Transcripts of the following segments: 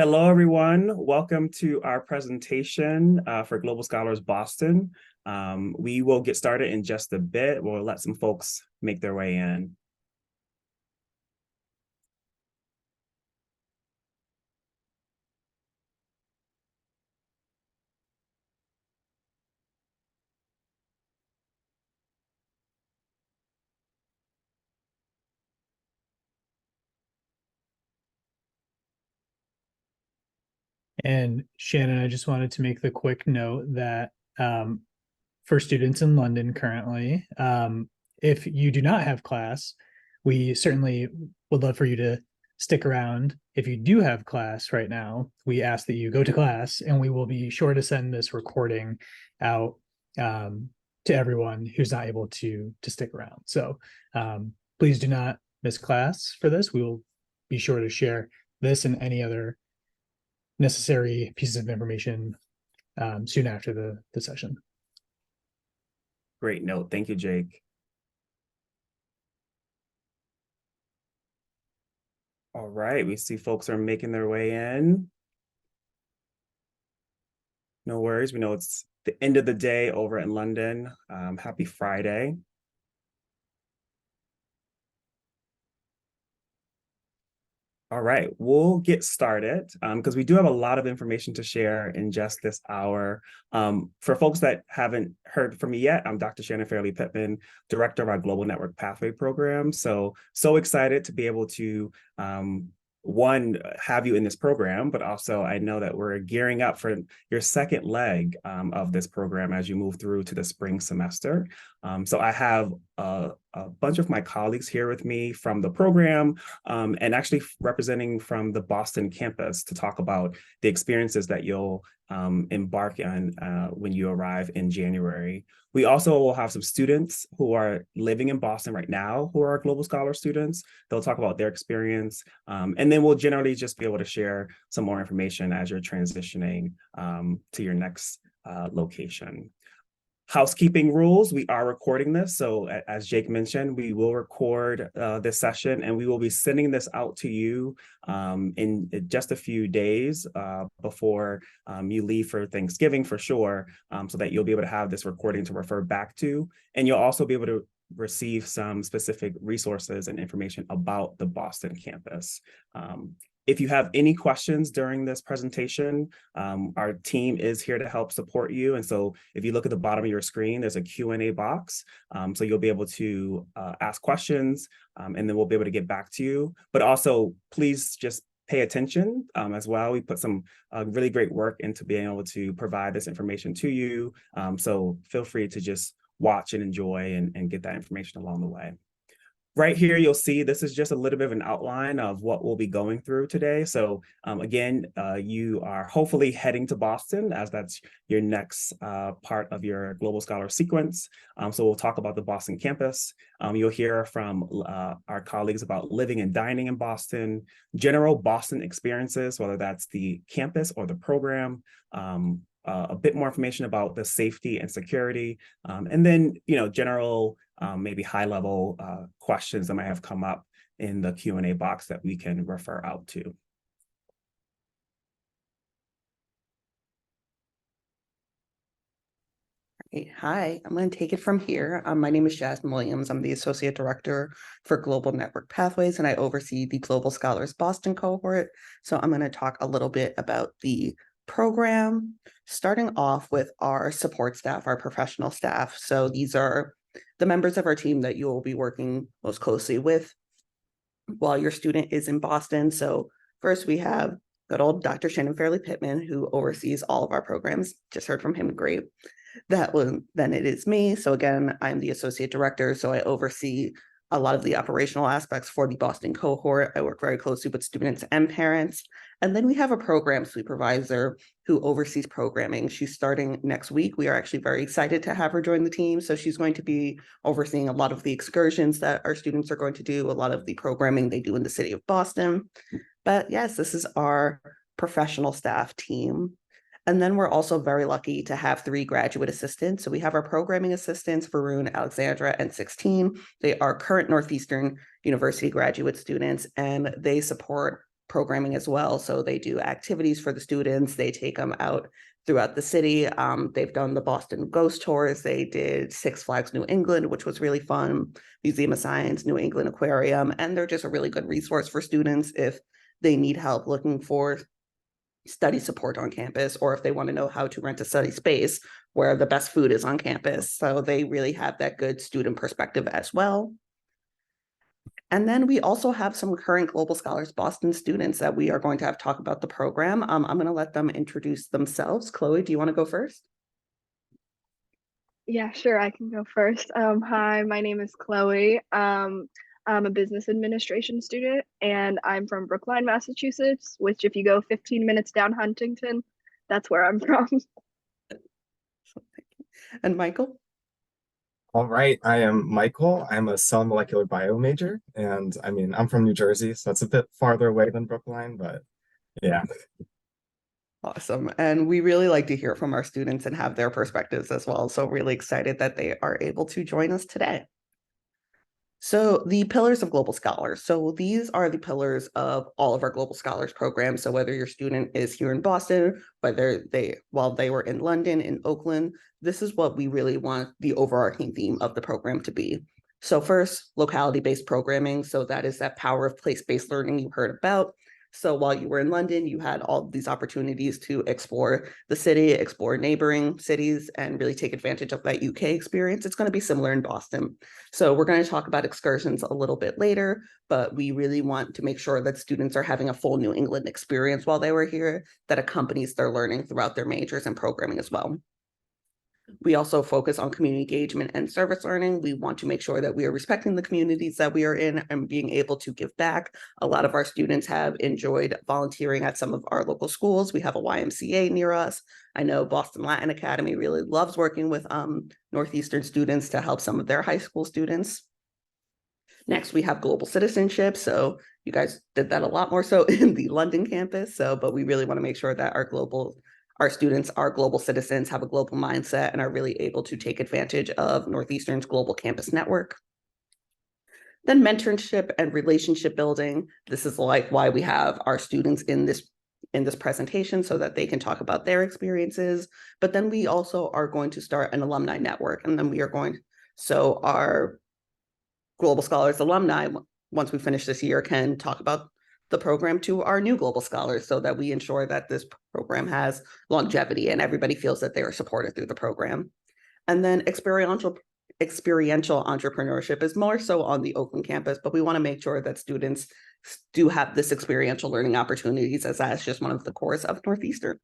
Hello, everyone. Welcome to our presentation for Global Scholars Boston. We will get started in just a bit. We'll let some folks make their way in. And Shannon, I just wanted to make the quick note that for students in London currently, if you do not have class, we certainly would love for you to stick around. If you do have class right now, we ask that you go to class, and we will be sure to send this recording out to everyone who's not able to stick around. So please do not miss class for this. We will be sure to share this and any other necessary pieces of information soon after the session. Great note. Thank you, Jake. All right, we see folks are making their way in. No worries. We know it's the end of the day over in London. Happy Friday. All right, we'll get started because we do have a lot of information to share in just this hour. For folks that haven't heard from me yet, I'm Dr. Shannon Fairley Pittman, Director of our Global Network Pathway Program. So excited to be able to one, have you in this program, but also I know that we're gearing up for your second leg of this program as you move through to the spring semester. So I have a bunch of my colleagues here with me from the program and actually representing from the Boston campus to talk about the experiences that you'll embark on when you arrive in January. We also will have some students who are living in Boston right now who are Global Scholar students. They'll talk about their experience. And then we'll generally just be able to share some more information as you're transitioning to your next location. Housekeeping rules, we are recording this. So as Jake mentioned, we will record this session and we will be sending this out to you in just a few days before you leave for Thanksgiving for sure, so that you'll be able to have this recording to refer back to. And you'll also be able to receive some specific resources and information about the Boston campus. If you have any questions during this presentation, our team is here to help support you. And so if you look at the bottom of your screen, there's a Q&A box. So you'll be able to ask questions and then we'll be able to get back to you. But also, please just pay attention as well. We put some really great work into being able to provide this information to you. So feel free to just watch and enjoy and get that information along the way. Right here, you'll see this is just a little bit of an outline of what we'll be going through today. So again, you are hopefully heading to Boston as that's your next part of your Global Scholar sequence. So we'll talk about the Boston campus. You'll hear from our colleagues about living and dining in Boston, general Boston experiences, whether that's the campus or the program, a bit more information about the safety and security, and then, general maybe high-level questions that might have come up in the Q&A box that we can refer out to. Hi, I'm going to take it from here. My name is Jasmine Williams. I'm the Associate Director for Global Network Pathways, and I oversee the Global Scholars Boston cohort. So I'm going to talk a little bit about the program, starting off with our support staff, our professional staff. So these are the members of our team that you will be working most closely with while your student is in Boston. So first we have good old Dr. Shannon Fairley Pittman, who oversees all of our programs. Just heard from him, great. Then it is me. So again, I'm the associate director. So I oversee a lot of the operational aspects for the Boston cohort. I work very closely with students and parents. And then we have a program supervisor who oversees programming. She's starting next week. We are actually very excited to have her join the team. So she's going to be overseeing a lot of the excursions that our students are going to do, a lot of the programming they do in the city of Boston. But yes, this is our professional staff team. And then we're also very lucky to have 3 graduate assistants. So we have our programming assistants, Varun, Alexandra, and 16. They are current Northeastern University graduate students, and they support programming as well. So they do activities for the students. They take them out throughout the city. They've done the Boston Ghost Tours. They did Six Flags New England, which was really fun, Museum of Science, New England Aquarium, and they're just a really good resource for students if they need help looking for study support on campus, or if they want to know how to rent a study space where the best food is on campus. So they really have that good student perspective as well. And then we also have some current Global Scholars Boston students that we are going to have talk about the program. I'm going to let them introduce themselves. Chloe, do you want to go first? Yeah, sure, I can go first. Hi, my name is Chloe. I'm a business administration student, and I'm from Brookline, Massachusetts, which if you go 15 minutes down Huntington, that's where I'm from. And Michael? All right, I am Michael. I'm a cell molecular bio major, and I mean, I'm from New Jersey, so that's a bit farther away than Brookline, but yeah. Awesome. And we really like to hear from our students and have their perspectives as well. So really excited that they are able to join us today. So the pillars of Global Scholars. So these are the pillars of all of our Global Scholars programs. So whether your student is here in Boston, while they were in London, in Oakland, this is what we really want the overarching theme of the program to be. So first, locality-based programming. So that is that power of place-based learning you heard about. So while you were in London, you had all these opportunities to explore the city, explore neighboring cities, and really take advantage of that UK experience. It's going to be similar in Boston. So we're going to talk about excursions a little bit later, but we really want to make sure that students are having a full New England experience while they were here that accompanies their learning throughout their majors and programming as well. We also focus on community engagement and service learning. We want to make sure that we are respecting the communities that we are in and being able to give back. A lot of our students have enjoyed volunteering at some of our local schools. We have a YMCA near us. I know Boston Latin Academy really loves working with Northeastern students to help some of their high school students. Next, we have global citizenship. So you guys did that a lot more so in the London campus. But we really want to make sure that our students are global citizens, have a global mindset, and are really able to take advantage of Northeastern's global campus network. Then mentorship and relationship building. This is like why we have our students in this presentation so that they can talk about their experiences. But then we also are going to start an alumni network, and then so our Global Scholars alumni, once we finish this year, can talk about the program to our new Global Scholars so that we ensure that this program has longevity and everybody feels that they are supported through the program. And then experiential entrepreneurship is more so on the Oakland campus, but we want to make sure that students do have this experiential learning opportunities, as that's just one of the cores of Northeastern.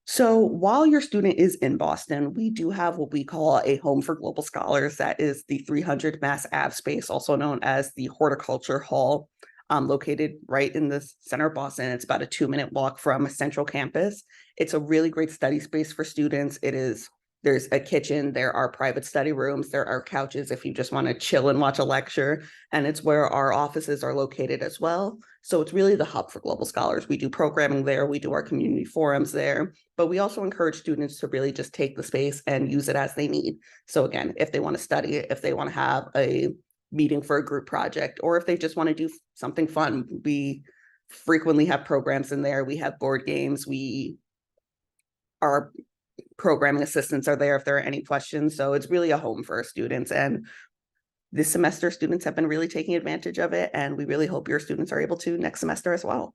So while your student is in Boston, we do have what we call a home for global scholars. That is the 300 Mass Ave space, also known as the Horticulture Hall, located right in the center of Boston. It's about a 2-minute walk from Central Campus. It's a really great study space for students. There's a kitchen, there are private study rooms, there are couches if you just want to chill and watch a lecture, and it's where our offices are located as well. So it's really the hub for global scholars. We do programming there, we do our community forums there, but we also encourage students to really just take the space and use it as they need. So again, if they want to study, if they want to have a meeting for a group project, or if they just want to do something fun, we frequently have programs in there. We have board games, our programming assistants are there if there are any questions. So it's really a home for our students. And this semester, students have been really taking advantage of it. And we really hope your students are able to next semester as well.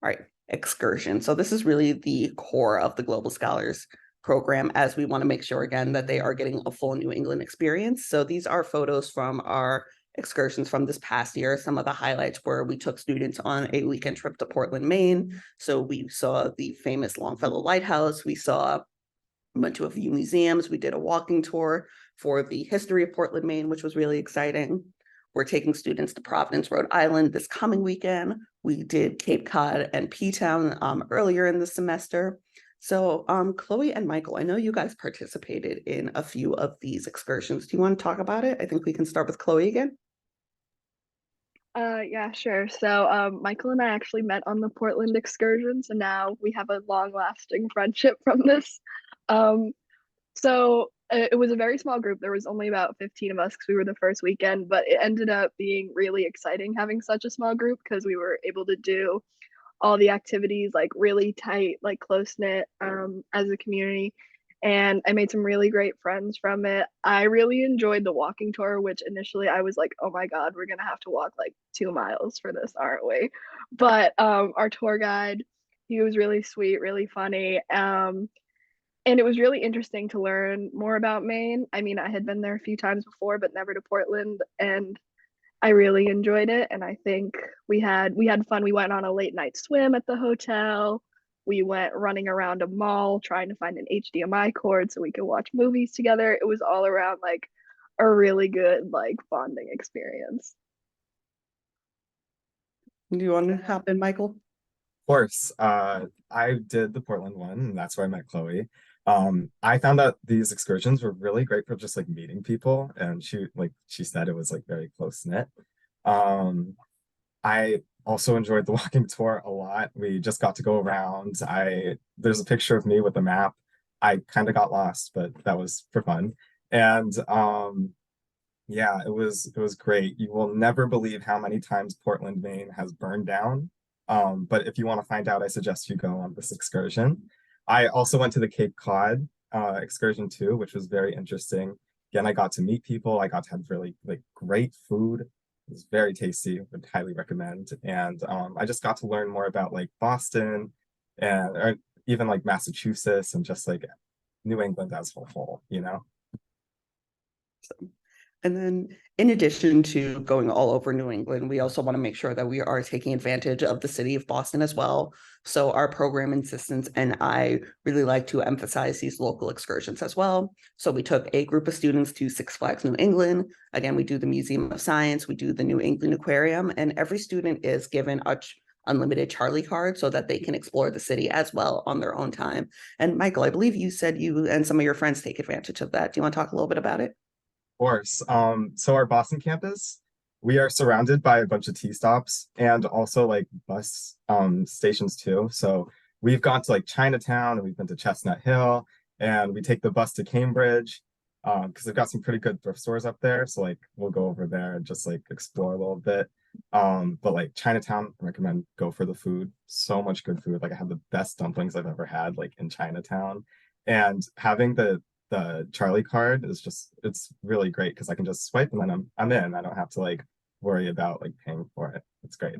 All right, excursion. So this is really the core of the Global Scholars program, as we want to make sure, again, that they are getting a full New England experience. So these are photos from our excursions from this past year. Some of the highlights were we took students on a weekend trip to Portland, Maine. So we saw the famous Longfellow Lighthouse. Went to a few museums. We did a walking tour for the history of Portland, Maine, which was really exciting. We're taking students to Providence, Rhode Island this coming weekend. We did Cape Cod and P-Town earlier in the semester. So Chloe and Michael, I know you guys participated in a few of these excursions. Do you want to talk about it? I think we can start with Chloe again. Yeah, sure. So Michael and I actually met on the Portland excursion, so now we have a long-lasting friendship from this. So it was a very small group. There was only about 15 of us because we were the first weekend, but it ended up being really exciting having such a small group because we were able to do all the activities like really tight, like close knit as a community. And I made some really great friends from it. I really enjoyed the walking tour, which initially I was like, oh my God, we're gonna have to walk like 2 miles for this, aren't we? But our tour guide, he was really sweet, really funny. And it was really interesting to learn more about Maine. I mean, I had been there a few times before, but never to Portland. And I really enjoyed it, and I think we had fun. We went on a late night swim at the hotel. We went running around a mall trying to find an HDMI cord so we could watch movies together. It was all around like a really good like bonding experience. Do you want to hop in, Michael? Of course, I did the Portland one, and that's where I met Chloe. I found that these excursions were really great for just like meeting people, and she said it was like very close knit. Um, I also enjoyed the walking tour a lot. We just got to go around. There's a picture of me with a map. I kind of got lost, but that was for fun. And yeah, it was great. You will never believe how many times Portland, Maine has burned down. But if you want to find out, I suggest you go on this excursion. I also went to the Cape Cod excursion too, which was very interesting. Again, I got to meet people. I got to have really like great food. It was very tasty. Would highly recommend. And I just got to learn more about like Boston and or even like Massachusetts and just like New England as a whole, you know? And then in addition to going all over New England, we also want to make sure that we are taking advantage of the city of Boston as well. So our program assistants and I really like to emphasize these local excursions as well. So we took a group of students to Six Flags New England. Again, we do the Museum of Science, we do the New England Aquarium, and every student is given a unlimited Charlie card so that they can explore the city as well on their own time. And Michael, I believe you said you and some of your friends take advantage of that. Do you want to talk a little bit about it? Course. So our Boston campus, we are surrounded by a bunch of T stops and also like bus stations too. So we've gone to like Chinatown and we've been to Chestnut Hill and we take the bus to Cambridge because they've got some pretty good thrift stores up there. So like we'll go over there and just like explore a little bit. But like Chinatown, I recommend go for the food. So much good food. Like I had the best dumplings I've ever had like in Chinatown. And having the Charlie card is just it's really great because I can just swipe and then I'm in. I don't have to like worry about like paying for it. It's great.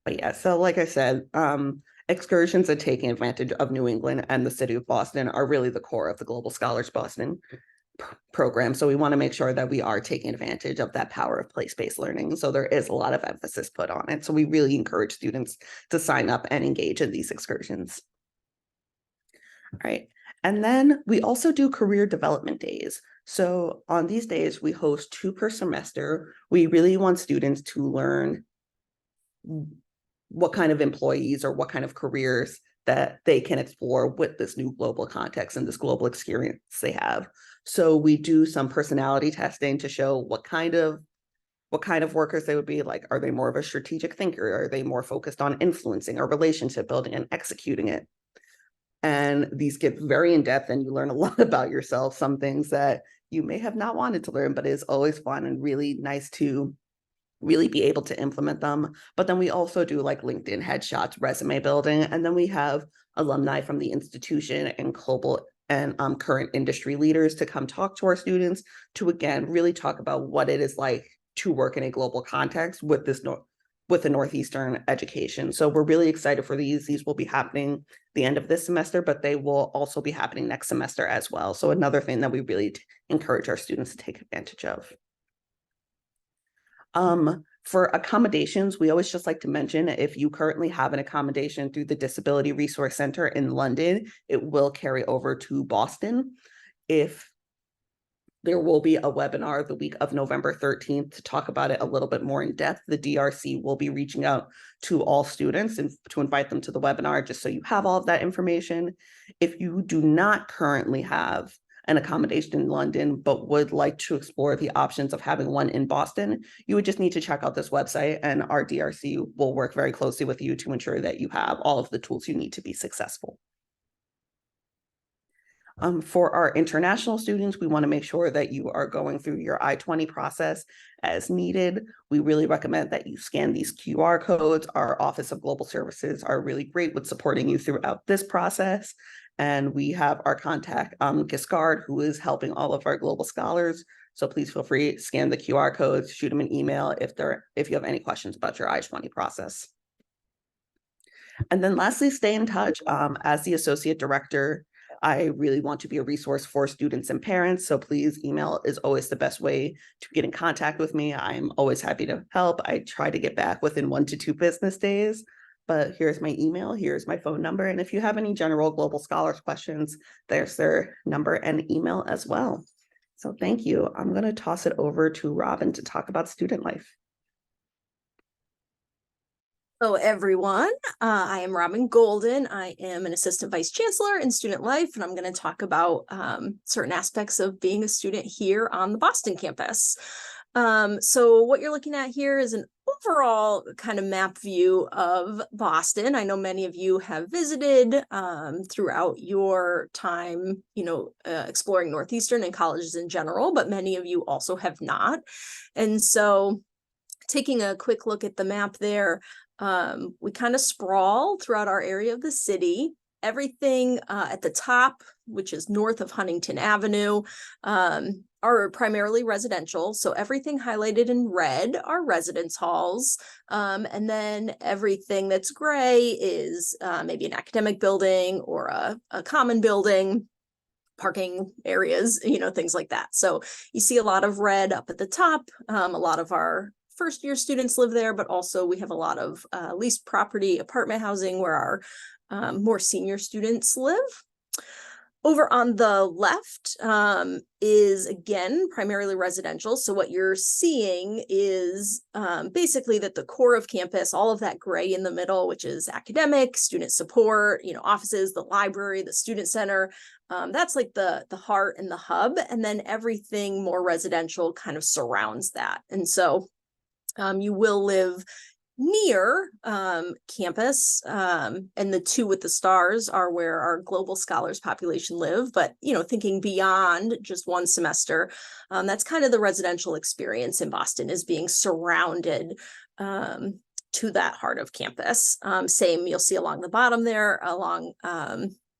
But yeah, so like I said, excursions and taking advantage of New England and the city of Boston are really the core of the Global Scholars Boston program. So we want to make sure that we are taking advantage of that power of place-based learning. So there is a lot of emphasis put on it. So we really encourage students to sign up and engage in these excursions. All right. And then we also do career development days. So on these days, we host 2 per semester. We really want students to learn what kind of employees or what kind of careers that they can explore with this new global context and this global experience they have. So we do some personality testing to show what kind of workers they would be. Like, are they more of a strategic thinker? Are they more focused on influencing or relationship building and executing it? And these get very in-depth and you learn a lot about yourself, some things that you may have not wanted to learn, but it's always fun and really nice to really be able to implement them. But then we also do like LinkedIn headshots, resume building, and then we have alumni from the institution and global and current industry leaders to come talk to our students to, again, really talk about what it is like to work in a global context with with the Northeastern education. So we're really excited for these. These will be happening the end of this semester, but they will also be happening next semester as well. So another thing that we really encourage our students to take advantage of. For accommodations, we always just like to mention if you currently have an accommodation through the Disability Resource Center in London, it will carry over to Boston. If there will be a webinar the week of November 13th to talk about it a little bit more in depth. The DRC will be reaching out to all students and to invite them to the webinar, just so you have all of that information. If you do not currently have an accommodation in London, but would like to explore the options of having one in Boston, you would just need to check out this website, and our DRC will work very closely with you to ensure that you have all of the tools you need to be successful. For our international students, we want to make sure that you are going through your I-20 process as needed. We really recommend that you scan these QR codes. Our Office of Global Services are really great with supporting you throughout this process. And we have our contact, Giscard, who is helping all of our global scholars. So please feel free to scan the QR codes, shoot them an email if you have any questions about your I-20 process. And then lastly, stay in touch. As the associate director, I really want to be a resource for students and parents. So please, email is always the best way to get in contact with me. I'm always happy to help. I try to get back within 1 to 2 business days. But here's my email, here's my phone number. And if you have any general global scholars questions, there's their number and email as well. So thank you. I'm going to toss it over to Robin to talk about student life. Hello, everyone. I am Robin Golden. I am an assistant vice chancellor in student life, and I'm going to talk about certain aspects of being a student here on the Boston campus. So what you're looking at here is an overall kind of map view of Boston. I know many of you have visited throughout your time, exploring Northeastern and colleges in general, but many of you also have not. And so taking a quick look at the map there, we kind of sprawl throughout our area of the city. Everything at the top, which is north of Huntington Avenue, are primarily residential. So everything highlighted in red are residence halls. And then everything that's gray is maybe an academic building or a common building, parking areas, things like that. So you see a lot of red up at the top. A lot of our first year students live there, but also we have a lot of leased property apartment housing where our more senior students live. Over on the left is, again, primarily residential. So what you're seeing is basically that the core of campus, all of that gray in the middle, which is academic, student support, offices, the library, the student center, that's like the heart and the hub. And then everything more residential kind of surrounds that. And so you will live near campus, and the 2 with the stars are where our global scholars population live. But thinking beyond just 1 semester, that's kind of the residential experience in Boston, is being surrounded to that heart of campus. Same you'll see along the bottom there, along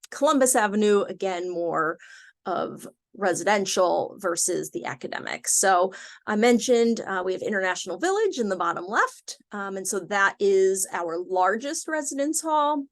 Columbus Avenue, again, more of residential versus the academics. So I mentioned we have International Village in the bottom left. And so that is our largest residence hall.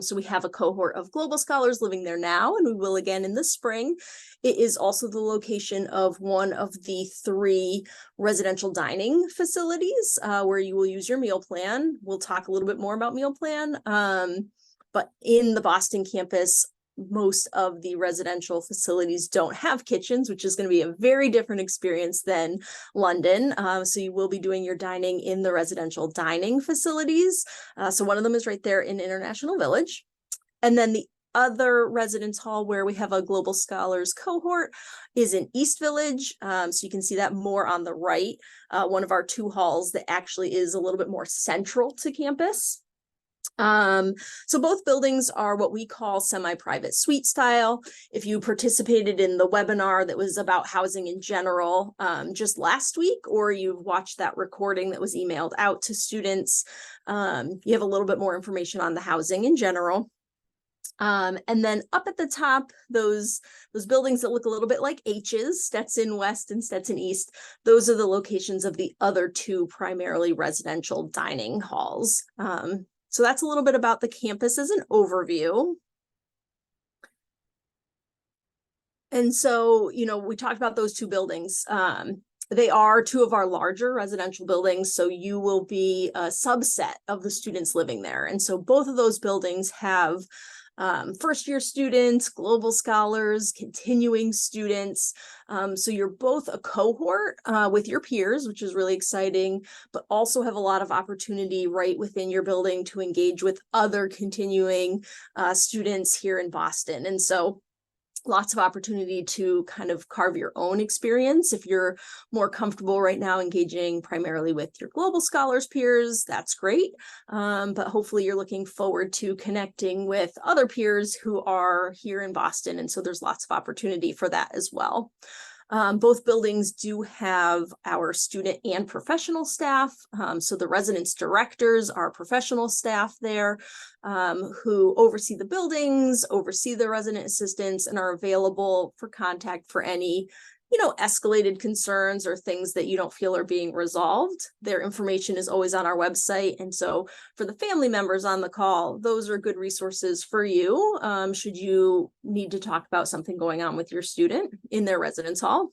So we have a cohort of global scholars living there now, and we will again in the spring. It is also the location of one of the 3 residential dining facilities where you will use your meal plan. We'll talk a little bit more about meal plan. But in the Boston campus, most of the residential facilities don't have kitchens, which is going to be a very different experience than London. So you will be doing your dining in the residential dining facilities. So one of them is right there in International Village. And then the other residence hall where we have a Global Scholars cohort is in East Village. So you can see that more on the right, one of our 2 halls that actually is a little bit more central to campus. So both buildings are what we call semi-private suite style. If you participated in the webinar that was about housing in general just last week, or you've watched that recording that was emailed out to students, you have a little bit more information on the housing in general. And then up at the top, those buildings that look a little bit like H's, Stetson West and Stetson East, those are the locations of the other 2 primarily residential dining halls. So that's a little bit about the campus as an overview. And so, we talked about those 2 buildings. They are 2 of our larger residential buildings, so you will be a subset of the students living there. And so both of those buildings have first year students, global scholars, continuing students. So you're both a cohort with your peers, which is really exciting, but also have a lot of opportunity right within your building to engage with other continuing students here in Boston. And so lots of opportunity to kind of carve your own experience. If you're more comfortable right now engaging primarily with your Global Scholars peers, that's great. But hopefully you're looking forward to connecting with other peers who are here in Boston. And so there's lots of opportunity for that as well. Both buildings do have our student and professional staff. So the residence directors are professional staff there who oversee the buildings, oversee the resident assistants, and are available for contact for any, escalated concerns or things that you don't feel are being resolved. Their information is always on our website. And so for the family members on the call, those are good resources for you should you need to talk about something going on with your student in their residence hall.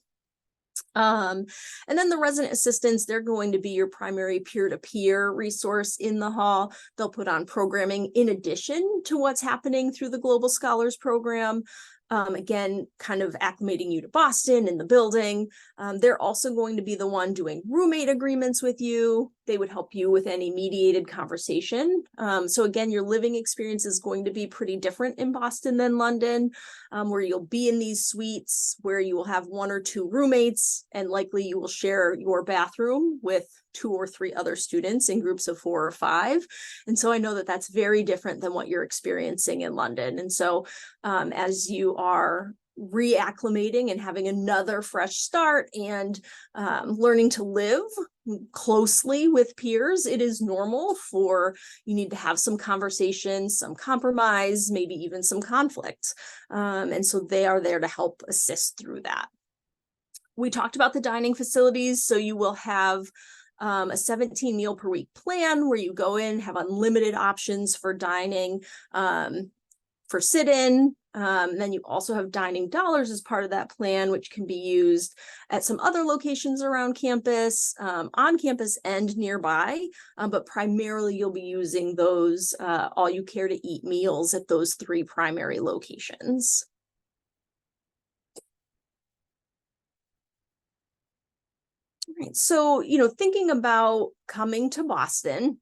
And then the resident assistants, they're going to be your primary peer-to-peer resource in the hall. They'll put on programming in addition to what's happening through the Global Scholars Program. Again, kind of acclimating you to Boston and the building. They're also going to be the one doing roommate agreements with you. They would help you with any mediated conversation. So again, your living experience is going to be pretty different in Boston than London, where you'll be in these suites, where you will have 1 or 2 roommates, and likely you will share your bathroom with 2 or 3 other students in groups of 4 or 5. And so I know that that's very different than what you're experiencing in London. And so as you are reacclimating and having another fresh start and learning to live closely with peers, it is normal for you need to have some conversations, some compromise, maybe even some conflict. And so they are there to help assist through that. We talked about the dining facilities. So you will have a 17 meal per week plan where you go in, have unlimited options for dining, for sit-in. Then you also have dining dollars as part of that plan, which can be used at some other locations around campus, on campus and nearby. But primarily you'll be using those all you care to eat meals at those 3 primary locations. Right. So, thinking about coming to Boston.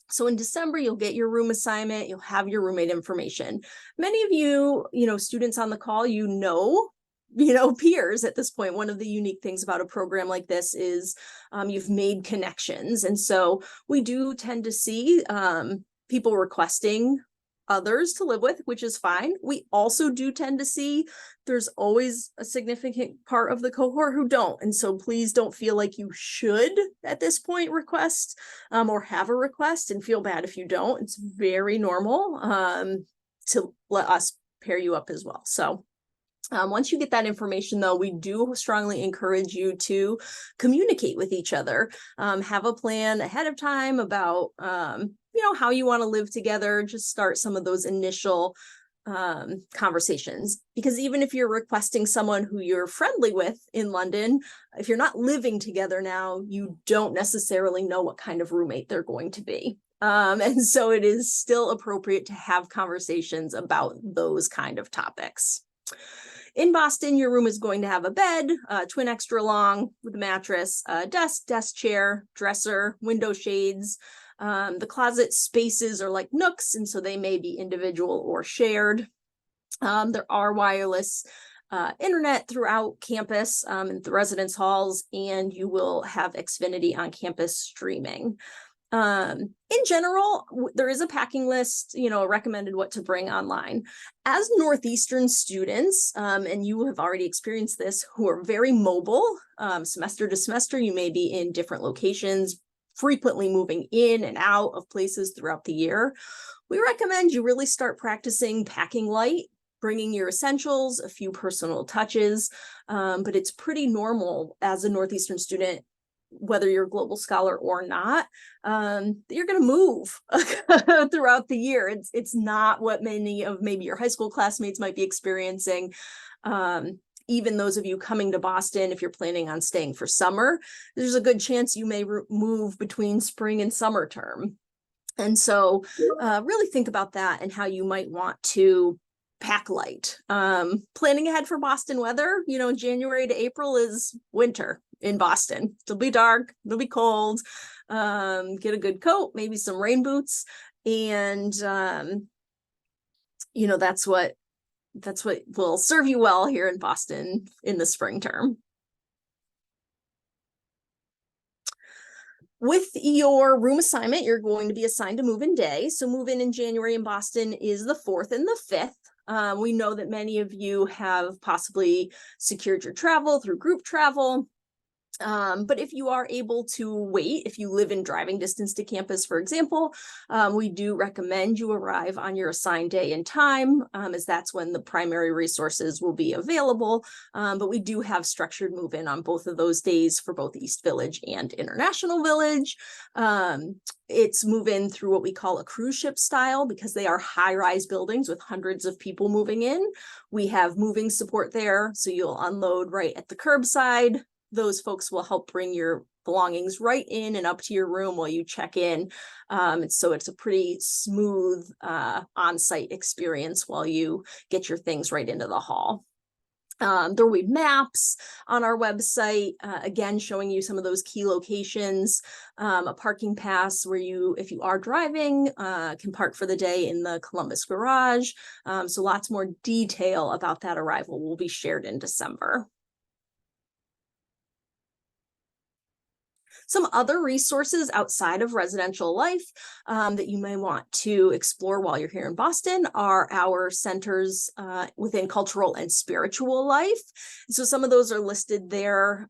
So in December, you'll get your room assignment, you'll have your roommate information. Many of you, students on the call, peers at this point. One of the unique things about a program like this is you've made connections. And so we do tend to see people requesting others to live with, which is fine. We also do tend to see there's always a significant part of the cohort who don't. And so please don't feel like you should at this point request or have a request and feel bad if you don't. It's very normal to let us pair you up as well. So once you get that information, though, we do strongly encourage you to communicate with each other, have a plan ahead of time about how you want to live together. Just start some of those initial conversations, because even if you're requesting someone who you're friendly with in London, if you're not living together now, you don't necessarily know what kind of roommate they're going to be. And so it is still appropriate to have conversations about those kind of topics. In Boston, your room is going to have a bed, twin extra long with a mattress, desk chair, dresser, window shades. The closet spaces are like nooks, and so they may be individual or shared. There are wireless internet throughout campus in the residence halls, and you will have Xfinity on campus streaming. In general, there is a packing list, recommended what to bring online. As Northeastern students, and you have already experienced this, who are very mobile, semester to semester, you may be in different locations, frequently moving in and out of places throughout the year. We recommend you really start practicing packing light, bringing your essentials, a few personal touches, but it's pretty normal as a Northeastern student, whether you're a global scholar or not, you're going to move throughout the year. It's not what many of maybe your high school classmates might be experiencing. Even those of you coming to Boston, if you're planning on staying for summer, there's a good chance you may move between spring and summer term. And so really think about that and how you might want to pack light. Planning ahead for Boston weather, January to April is winter in Boston. It'll be dark, it'll be cold. Get a good coat, maybe some rain boots. And, that's what that's what will serve you well here in Boston in the spring term. With your room assignment, you're going to be assigned a move-in day. So move-in in January in Boston is the 4th and the 5th. We know that many of you have possibly secured your travel through group travel. But if you are able to wait, if you live in driving distance to campus, for example, we do recommend you arrive on your assigned day and time, as that's when the primary resources will be available. But we do have structured move-in on both of those days for both East Village and International Village. It's move in through what we call a cruise ship style because they are high-rise buildings with hundreds of people moving in. We have moving support there, so you'll unload right at the curbside. Those folks will help bring your belongings right in and up to your room while you check in. And so it's a pretty smooth on-site experience while you get your things right into the hall. There will be maps on our website, again, showing you some of those key locations, a parking pass where you, if you are driving, can park for the day in the Columbus garage. So lots more detail about that arrival will be shared in December. Some other resources outside of residential life that you may want to explore while you're here in Boston are our centers within cultural and spiritual life. So some of those are listed there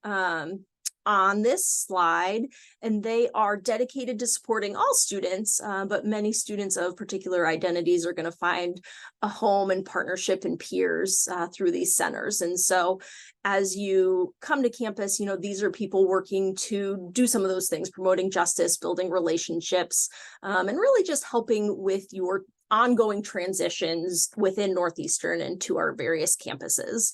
on this slide, and they are dedicated to supporting all students, but many students of particular identities are going to find a home and partnership and peers through these centers. And so as you come to campus, you know, these are people working to do some of those things, promoting justice, building relationships, and really just helping with your ongoing transitions within Northeastern and to our various campuses.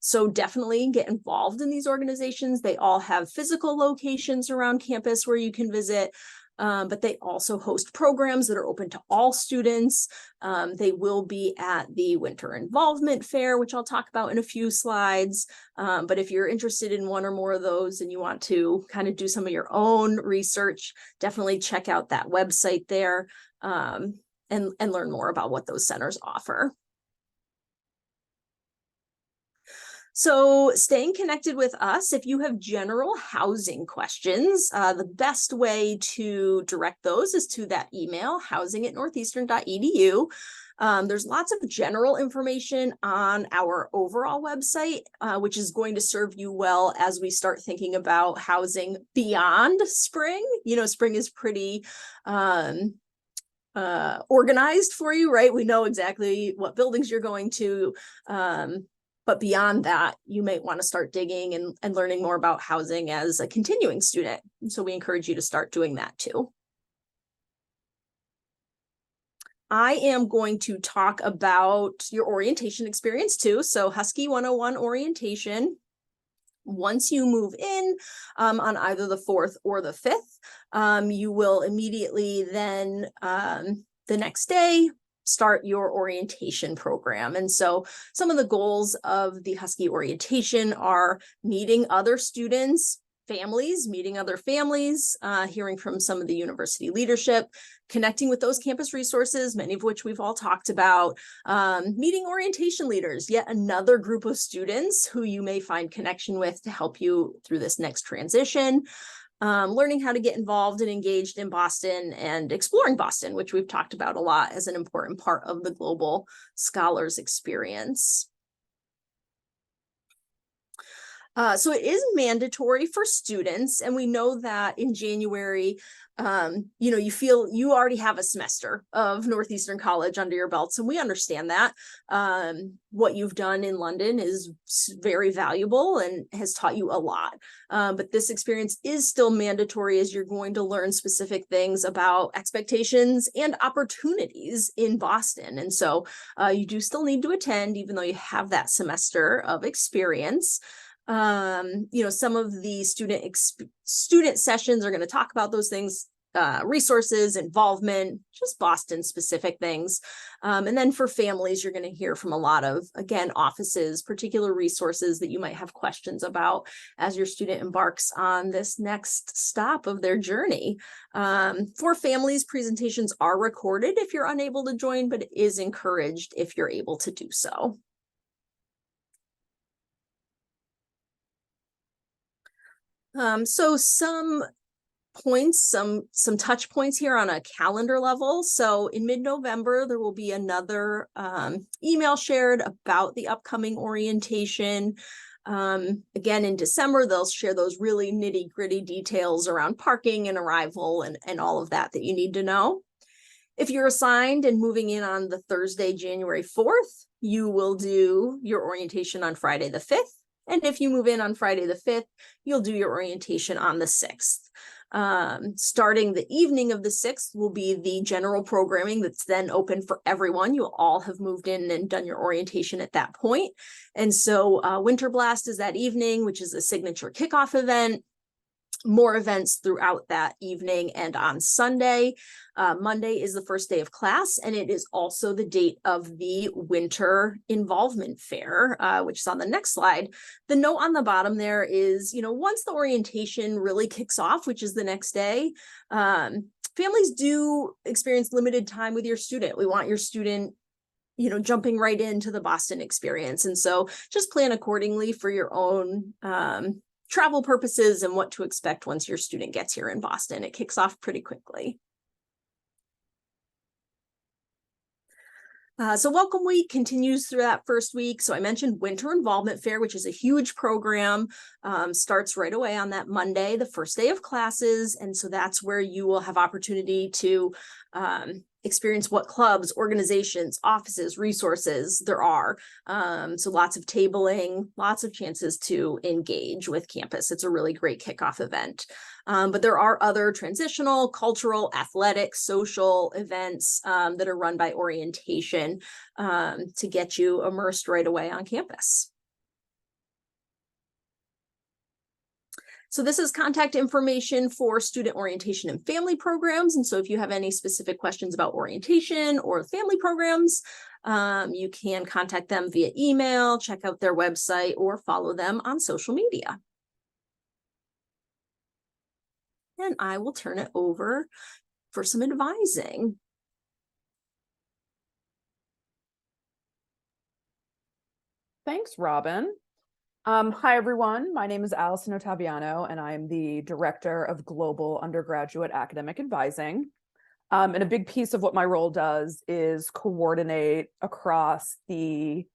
So definitely get involved in these organizations. They all have physical locations around campus where you can visit, but they also host programs that are open to all students. They will be at the Winter Involvement Fair, which I'll talk about in a few slides. But if you're interested in one or more of those and you want to kind of do some of your own research, definitely check out that website there and learn more about what those centers offer. So staying connected with us, if you have general housing questions, the best way to direct those is to that email, housing@northeastern.edu. There's lots of general information on our overall website, which is going to serve you well as we start thinking about housing beyond spring. You know, spring is pretty organized for you, right? We know exactly what buildings you're going to. But beyond that, you may want to start digging and learning more about housing as a continuing student. And so we encourage you to start doing that too. I am going to talk about your orientation experience too. So Husky 101 orientation. Once you move in on either the 4th or the 5th, you will immediately then the next day start your orientation program. And so some of the goals of the Husky orientation are meeting other students, families, meeting other families, hearing from some of the university leadership, connecting with those campus resources, many of which we've all talked about, meeting orientation leaders, yet another group of students who you may find connection with to help you through this next transition. Learning how to get involved and engaged in Boston and exploring Boston, which we've talked about a lot as an important part of the Global Scholars experience. So it is mandatory for students, and we know that in January, you know, you feel you already have a semester of Northeastern College under your belts, and we understand that. What you've done in London is very valuable and has taught you a lot. But this experience is still mandatory as you're going to learn specific things about expectations and opportunities in Boston. And so you do still need to attend, even though you have that semester of experience. You know, some of the student sessions are going to talk about those things. resources, involvement, just Boston specific things. And then for families, you're going to hear from a lot of, again, offices, particular resources that you might have questions about as your student embarks on this next stop of their journey. For families, presentations are recorded if you're unable to join, but it is encouraged if you're able to do so. So some points, some touch points here on a calendar level. So in mid-November, there will be another email shared about the upcoming orientation. Again, in December, they'll share those really nitty-gritty details around parking and arrival and all of that you need to know. If you're assigned and moving in on the Thursday, January 4th, you will do your orientation on Friday the 5th. And if you move in on Friday the 5th, you'll do your orientation on the 6th. Starting the evening of the 6th will be the general programming that's then open for everyone. You'll all have moved in and done your orientation at that point. And so Winter Blast is that evening, which is a signature kickoff event. More events throughout that evening and on Sunday. Monday is the first day of class, and it is also the date of the Winter Involvement Fair, which is on the next slide. The note on the bottom there is, once the orientation really kicks off, which is the next day, families do experience limited time with your student. We want your student jumping right into the Boston experience. And so just plan accordingly for your own travel purposes and what to expect once your student gets here in Boston. It kicks off pretty quickly. So Welcome Week continues through that first week. So I mentioned Winter Involvement Fair, which is a huge program, starts right away on that Monday, the first day of classes. And so that's where you will have opportunity to experience what clubs, organizations, offices, resources there are. So lots of tabling, lots of chances to engage with campus. It's a really great kickoff event. But there are other transitional, cultural, athletic, social events that are run by orientation to get you immersed right away on campus. So this is contact information for student orientation and family programs. And so if you have any specific questions about orientation or family programs, you can contact them via email, check out their website, or follow them on social media. And I will turn it over for some advising. Thanks, Robin. Hi, everyone. My name is Allison Ottaviano, and I'm the Director of Global Undergraduate Academic Advising. And a big piece of what my role does is coordinate across the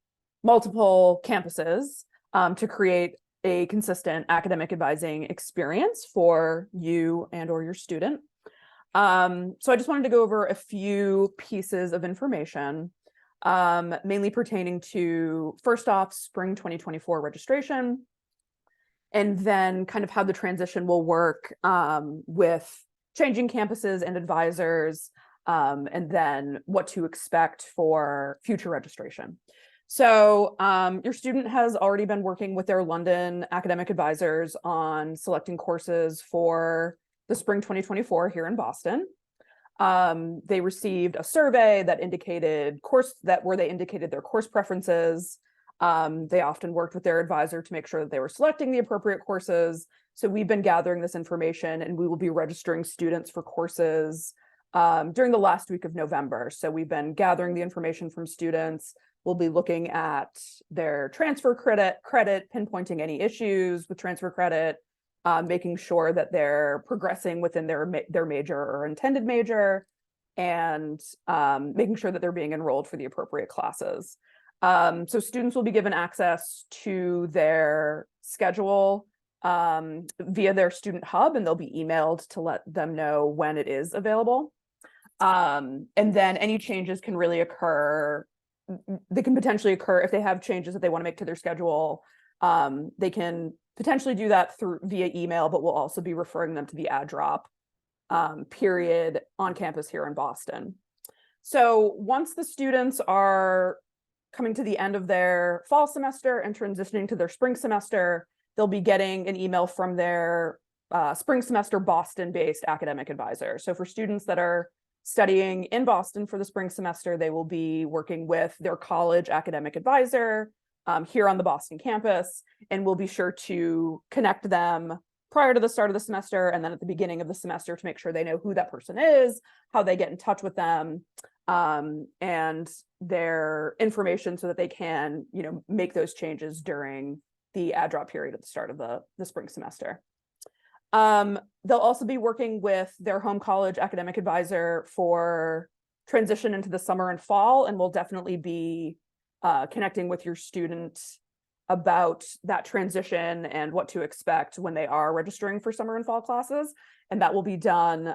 multiple campuses to create a consistent academic advising experience for you and or your student. So I just wanted to go over a few pieces of information. Mainly pertaining to, first off, spring 2024 registration, and then kind of how the transition will work with changing campuses and advisors, and then what to expect for future registration. So your student has already been working with their London academic advisors on selecting courses for the spring 2024 here in Boston. They received a survey that indicated they indicated their course preferences. They often worked with their advisor to make sure that they were selecting the appropriate courses. So we've been gathering this information, and we will be registering students for courses during the last week of November. So we've been gathering the information from students. We'll be looking at their transfer credit, pinpointing any issues with transfer credit, making sure that they're progressing within their major or intended major, and making sure that they're being enrolled for the appropriate classes. So students will be given access to their schedule via their student hub, and they'll be emailed to let them know when it is available. And then any changes can really occur. They can potentially occur if they have changes that they want to make to their schedule. They can potentially do that via email, but we'll also be referring them to the ad drop period on campus here in Boston. So once the students are coming to the end of their fall semester and transitioning to their spring semester, they'll be getting an email from their spring semester Boston-based academic advisor. So for students that are studying in Boston for the spring semester, they will be working with their college academic advisor here on the Boston campus, and we'll be sure to connect them prior to the start of the semester and then at the beginning of the semester to make sure they know who that person is, how they get in touch with them, and their information so that they can, make those changes during the add drop period at the start of the spring semester. They'll also be working with their home college academic advisor for transition into the summer and fall, and will definitely be connecting with your student about that transition and what to expect when they are registering for summer and fall classes. And that will be done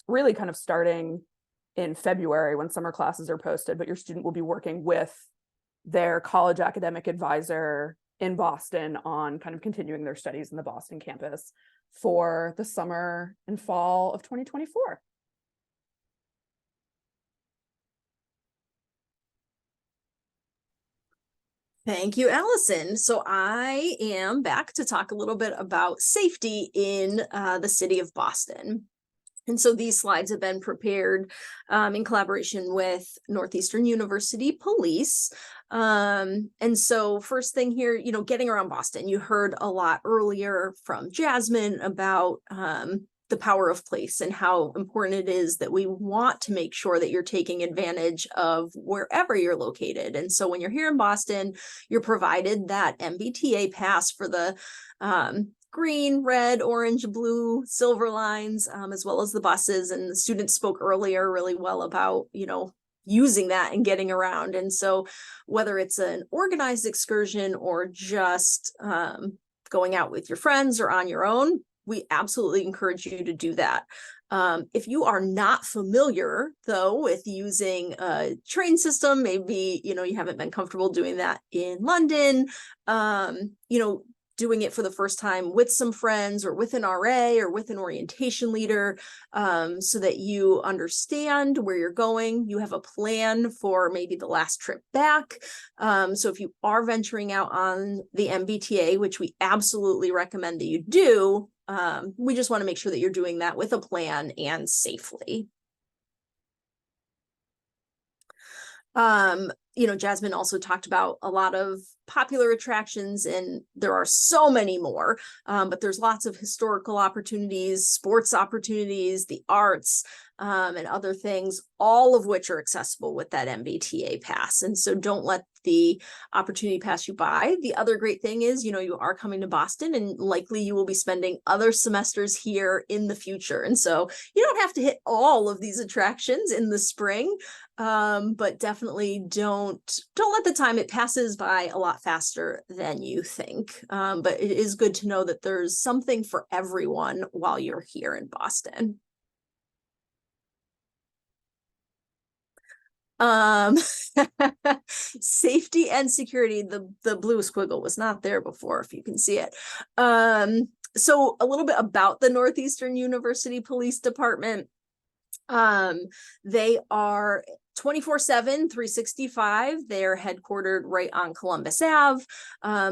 really kind of starting in February when summer classes are posted, but your student will be working with their college academic advisor in Boston on kind of continuing their studies in the Boston campus for the summer and fall of 2024. Thank you, Allison. So I am back to talk a little bit about safety in the city of Boston. And so these slides have been prepared in collaboration with Northeastern University Police. And so first thing here, getting around Boston, you heard a lot earlier from Jasmine about the power of place and how important it is that we want to make sure that you're taking advantage of wherever you're located. And so when you're here in Boston, you're provided that MBTA pass for the green, red, orange, blue, silver lines, as well as the buses. And the students spoke earlier really well about, using that and getting around. And so whether it's an organized excursion or just going out with your friends or on your own, we absolutely encourage you to do that. If you are not familiar, though, with using a train system, maybe, you haven't been comfortable doing that in London, doing it for the first time with some friends or with an RA or with an orientation leader, so that you understand where you're going. You have a plan for maybe the last trip back. So if you are venturing out on the MBTA, which we absolutely recommend that you do, we just want to make sure that you're doing that with a plan and safely. Jasmine also talked about a lot of popular attractions, and there are so many more, but there's lots of historical opportunities, sports opportunities, the arts, and other things, all of which are accessible with that MBTA pass. And so don't let the opportunity pass you by. The other great thing is, you are coming to Boston and likely you will be spending other semesters here in the future. And so you don't have to hit all of these attractions in the spring, but definitely don't let the time, it passes by a lot faster than you think. But it is good to know that there's something for everyone while you're here in Boston. Safety and security, the blue squiggle was not there before, if you can see it. So a little bit about the Northeastern University Police Department. They are 24/7, 365. They're headquartered right on Columbus Ave.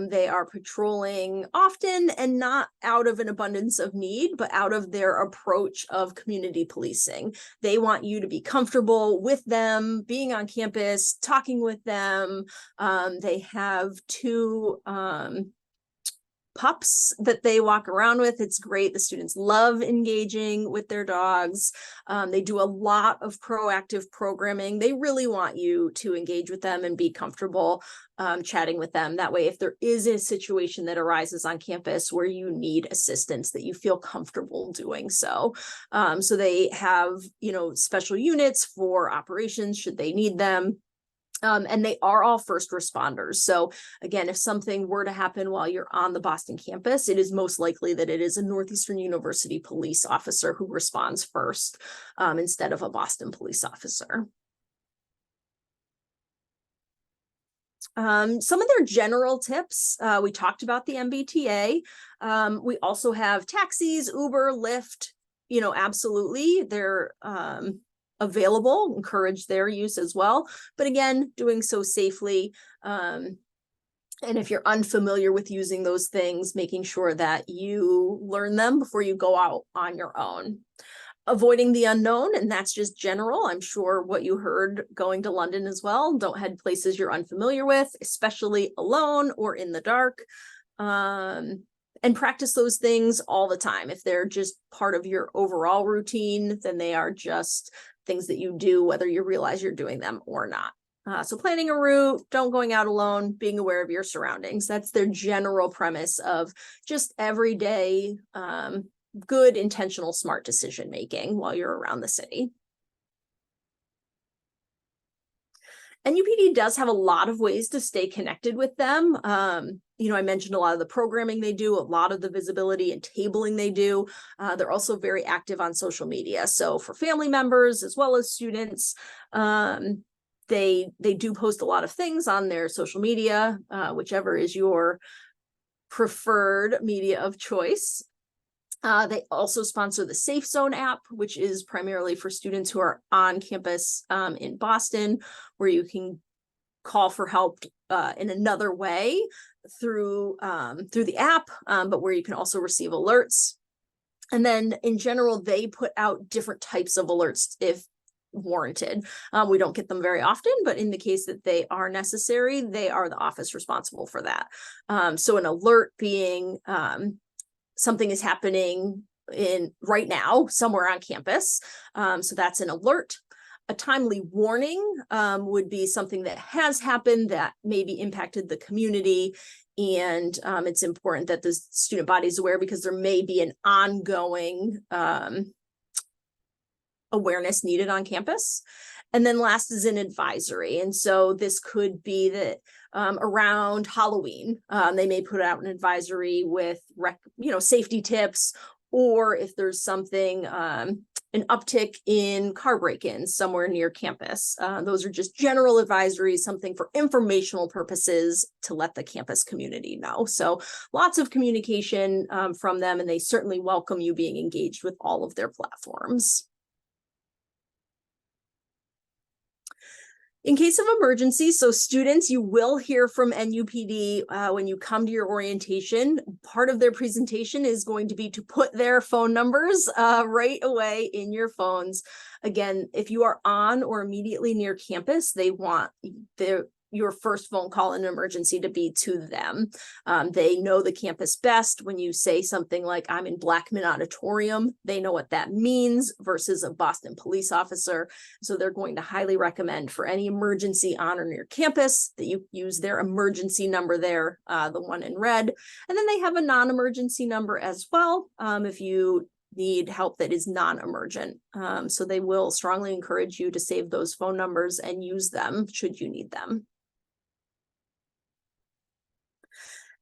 They are patrolling often, and not out of an abundance of need, but out of their approach of community policing. They want you to be comfortable with them, being on campus, talking with them. They have two pups that they walk around with. It's great. The students love engaging with their dogs. They do a lot of proactive programming. They really want you to engage with them and be comfortable chatting with them. That way, if there is a situation that arises on campus where you need assistance, that you feel comfortable doing so. So they have, special units for operations should they need them. And they are all first responders. So again, if something were to happen while you're on the Boston campus, it is most likely that it is a Northeastern University police officer who responds first, instead of a Boston police officer. Some of their general tips, we talked about the MBTA. We also have taxis, Uber, Lyft, absolutely. They're available, encourage their use as well. But again, doing so safely. And if you're unfamiliar with using those things, making sure that you learn them before you go out on your own. Avoiding the unknown, and that's just general. I'm sure what you heard going to London as well. Don't head places you're unfamiliar with, especially alone or in the dark. And practice those things all the time. If they're just part of your overall routine, then they are just things that you do, whether you realize you're doing them or not. So planning a route, don't going out alone, being aware of your surroundings. That's their general premise of just everyday, good, intentional, smart decision making while you're around the city. NUPD does have a lot of ways to stay connected with them. I mentioned a lot of the programming they do, a lot of the visibility and tabling they do. They're also very active on social media. So for family members as well as students, they do post a lot of things on their social media, whichever is your preferred media of choice. They also sponsor the Safe Zone app, which is primarily for students who are on campus in Boston, where you can call for help in another way through the app, but where you can also receive alerts. And then in general, they put out different types of alerts if warranted. We don't get them very often, but in the case that they are necessary, they are the office responsible for that. So an alert being something is happening right now somewhere on campus. So that's an alert. A timely warning would be something that has happened that maybe impacted the community. And it's important that the student body is aware because there may be an ongoing awareness needed on campus. And then last is an advisory. And so this could be that around Halloween, they may put out an advisory with safety tips, or if there's something, an uptick in car break-ins somewhere near campus. Those are just general advisories, something for informational purposes to let the campus community know. So lots of communication from them, and they certainly welcome you being engaged with all of their platforms. In case of emergency, so students, you will hear from NUPD when you come to your orientation. Part of their presentation is going to be to put their phone numbers right away in your phones. Again, if you are on or immediately near campus, they want your first phone call in an emergency to be to them. They know the campus best. When you say something like, I'm in Blackman Auditorium, they know what that means versus a Boston police officer. So they're going to highly recommend for any emergency on or near campus that you use their emergency number there, the one in red. And then they have a non-emergency number as well if you need help that is non-emergent. So they will strongly encourage you to save those phone numbers and use them should you need them.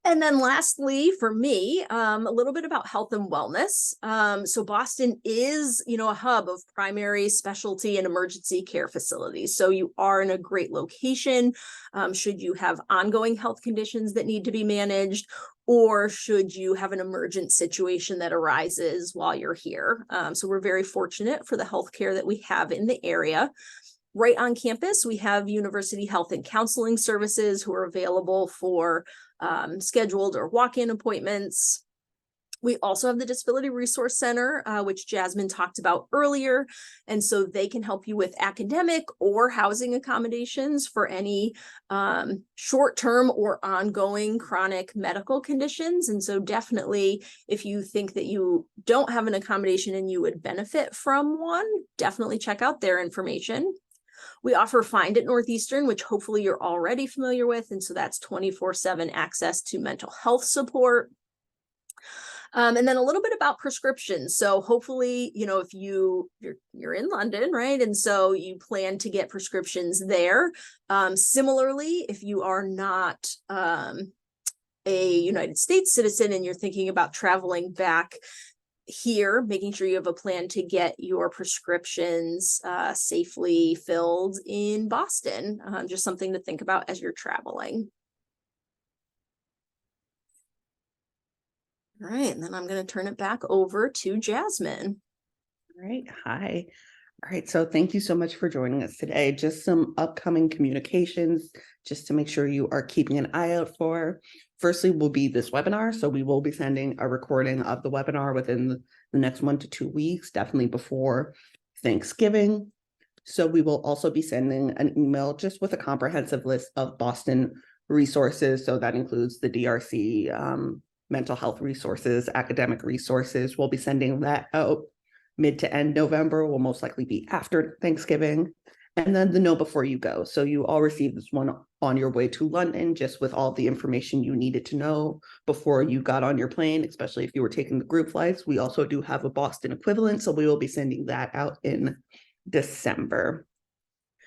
And then lastly, for me, a little bit about health and wellness. So Boston is, a hub of primary, specialty, and emergency care facilities. So you are in a great location should you have ongoing health conditions that need to be managed, or should you have an emergent situation that arises while you're here. So we're very fortunate for the healthcare that we have in the area. Right on campus, we have University Health and Counseling Services who are available for scheduled or walk-in appointments. We also have the Disability Resource Center, which Jasmine talked about earlier. And so they can help you with academic or housing accommodations for any short-term or ongoing chronic medical conditions. And so definitely, if you think that you don't have an accommodation and you would benefit from one, definitely check out their information. We offer Find at Northeastern, which hopefully you're already familiar with. And so that's 24/7 access to mental health support. And then a little bit about prescriptions. So hopefully, if you're in London, right? And so you plan to get prescriptions there. Similarly, if you are not a United States citizen and you're thinking about traveling back here, making sure you have a plan to get your prescriptions safely filled in Boston. Just something to think about as you're traveling. All right, and then I'm going to turn it back over to Jasmine. All right. Hi. All right, so thank you so much for joining us today. Just some upcoming communications, just to make sure you are keeping an eye out for. Firstly, will be this webinar. So we will be sending a recording of the webinar within the next 1 to 2 weeks, definitely before Thanksgiving. So we will also be sending an email just with a comprehensive list of Boston resources. So that includes the DRC, mental health resources, academic resources. We'll be sending that out mid to end November, will most likely be after Thanksgiving. And then the Know Before You Go. So you all received this one on your way to London, just with all the information you needed to know before you got on your plane, especially if you were taking the group flights. We also do have a Boston equivalent, so we will be sending that out in December.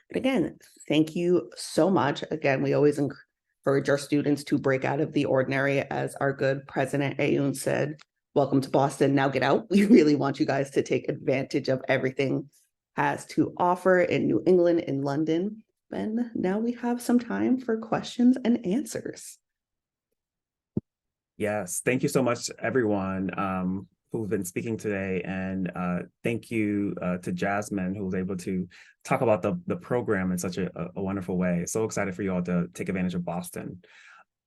But again, thank you so much. Again, we always encourage our students to break out of the ordinary, as our good President Ayoun said. Welcome to Boston, now get out. We really want you guys to take advantage of everything has to offer in New England, in London. And now we have some time for questions and answers. Yes, thank you so much, everyone who've been speaking today. And thank you to Jasmine, who was able to talk about the program in such a wonderful way. So excited for you all to take advantage of Boston.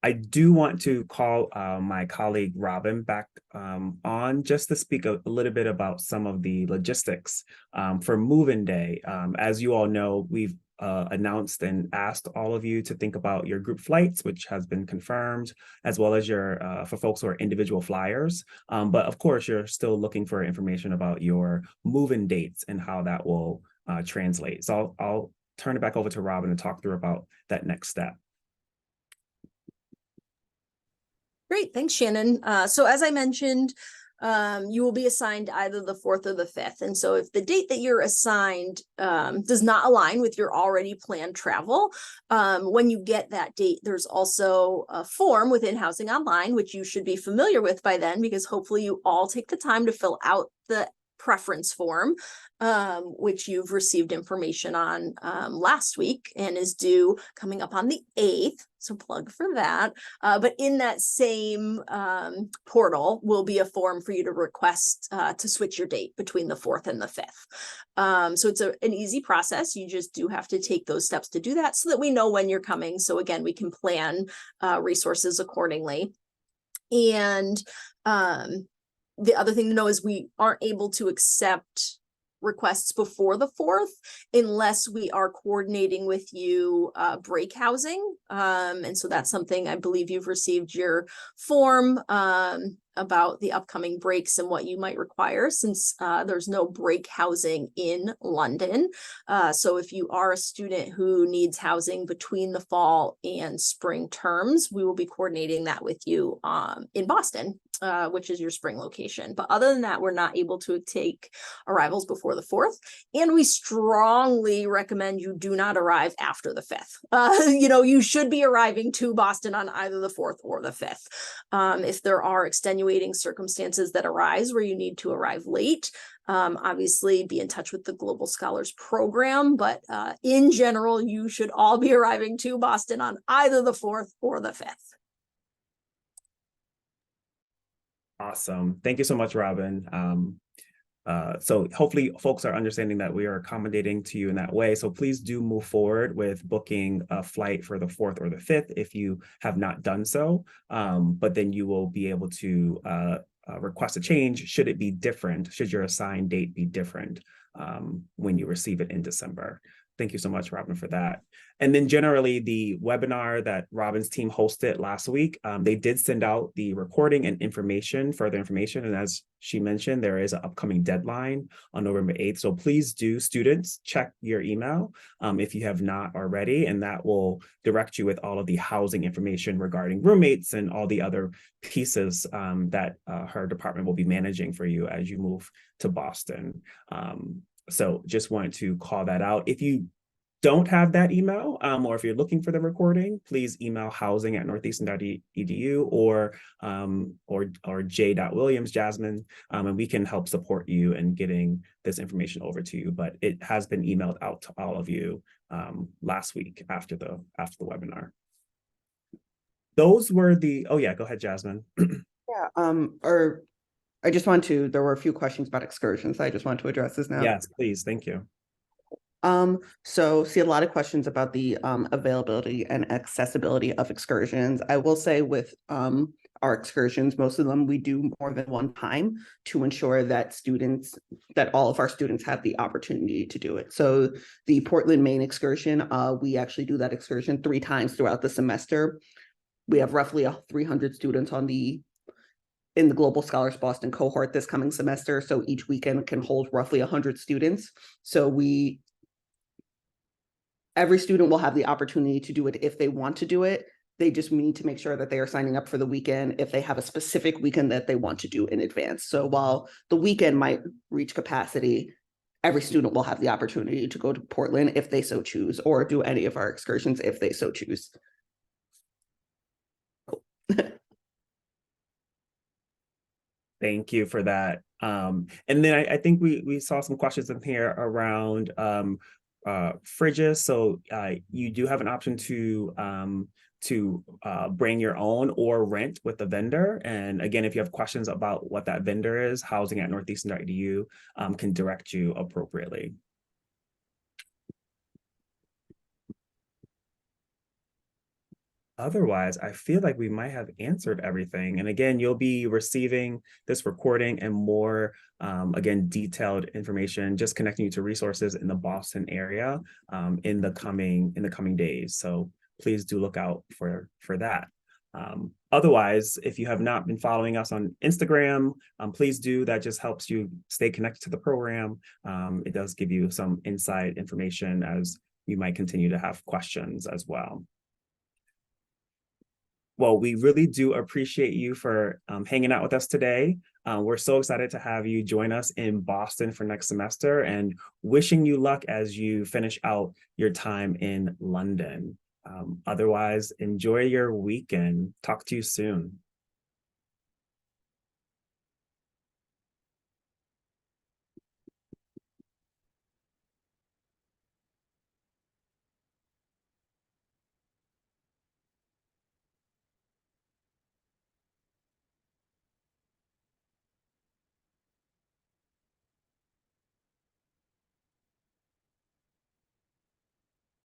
I do want to call my colleague Robin back on just to speak a little bit about some of the logistics for move-in day. As you all know, we've announced and asked all of you to think about your group flights, which has been confirmed, as well as your for folks who are individual flyers. But of course, you're still looking for information about your move-in dates and how that will translate. So I'll turn it back over to Robin to talk through about that next step. Great, thanks, Shannon. So as I mentioned, you will be assigned either the 4th or the 5th. And so if the date that you're assigned does not align with your already planned travel, when you get that date, there's also a form within Housing Online, which you should be familiar with by then, because hopefully you all take the time to fill out the preference form, which you've received information on last week and is due coming up on the 8th. So plug for that. But in that same portal will be a form for you to request to switch your date between the 4th and the 5th. So it's an easy process. You just do have to take those steps to do that so that we know when you're coming. So again, we can plan resources accordingly. And the other thing to know is we aren't able to accept requests before the 4th unless we are coordinating with you break housing. And so that's something I believe you've received your form about the upcoming breaks and what you might require, since there's no break housing in London. So if you are a student who needs housing between the fall and spring terms, we will be coordinating that with you in Boston, which is your spring location. But other than that, we're not able to take arrivals before the 4th. And we strongly recommend you do not arrive after the 5th. You should be arriving to Boston on either the 4th or the 5th. If there are extenuating circumstances that arise where you need to arrive late, obviously be in touch with the Global Scholars Program. But in general, you should all be arriving to Boston on either the 4th or the 5th. Awesome. Thank you so much, Robin. So hopefully folks are understanding that we are accommodating to you in that way. So please do move forward with booking a flight for the 4th or the 5th if you have not done so. But then you will be able to request a change should it be different, should your assigned date be different when you receive it in December. Thank you so much, Robin, for that. And then generally the webinar that Robin's team hosted last week, they did send out the recording and further information. And as she mentioned, there is an upcoming deadline on November 8th. So please do, students, check your email if you have not already, and that will direct you with all of the housing information regarding roommates and all the other pieces that her department will be managing for you as you move to Boston. So just wanted to call that out. If you don't have that email, or if you're looking for the recording, please email housing@northeastern.edu or j.williams, Jasmine, and we can help support you in getting this information over to you. But it has been emailed out to all of you last week after the webinar. Those were the, oh yeah, go ahead, Jasmine. Yeah, there were a few questions about excursions. I just want to address this now. Yes, please, thank you. So see a lot of questions about the availability and accessibility of excursions. I will say with our excursions, most of them we do more than one time to ensure that all of our students have the opportunity to do it. So the Portland, Maine excursion, we actually do that excursion 3 times throughout the semester. We have roughly 300 students in the Global Scholars Boston cohort this coming semester. So each weekend can hold roughly 100 students. So every student will have the opportunity to do it if they want to do it. They just need to make sure that they are signing up for the weekend if they have a specific weekend that they want to do in advance. So while the weekend might reach capacity, every student will have the opportunity to go to Portland if they so choose, or do any of our excursions if they so choose. Thank you for that. And then I think we saw some questions in here around fridges. So you do have an option to bring your own or rent with the vendor. And again, if you have questions about what that vendor is, housing@northeastern.edu can direct you appropriately. Otherwise, I feel like we might have answered everything. And again, you'll be receiving this recording and more, again, detailed information, just connecting you to resources in the Boston area in the coming days. So please do look out for that. Otherwise, if you have not been following us on Instagram, please do. That just helps you stay connected to the program. It does give you some inside information as you might continue to have questions as well. Well, we really do appreciate you for hanging out with us today. We're so excited to have you join us in Boston for next semester and wishing you luck as you finish out your time in London. Otherwise, enjoy your weekend. Talk to you soon.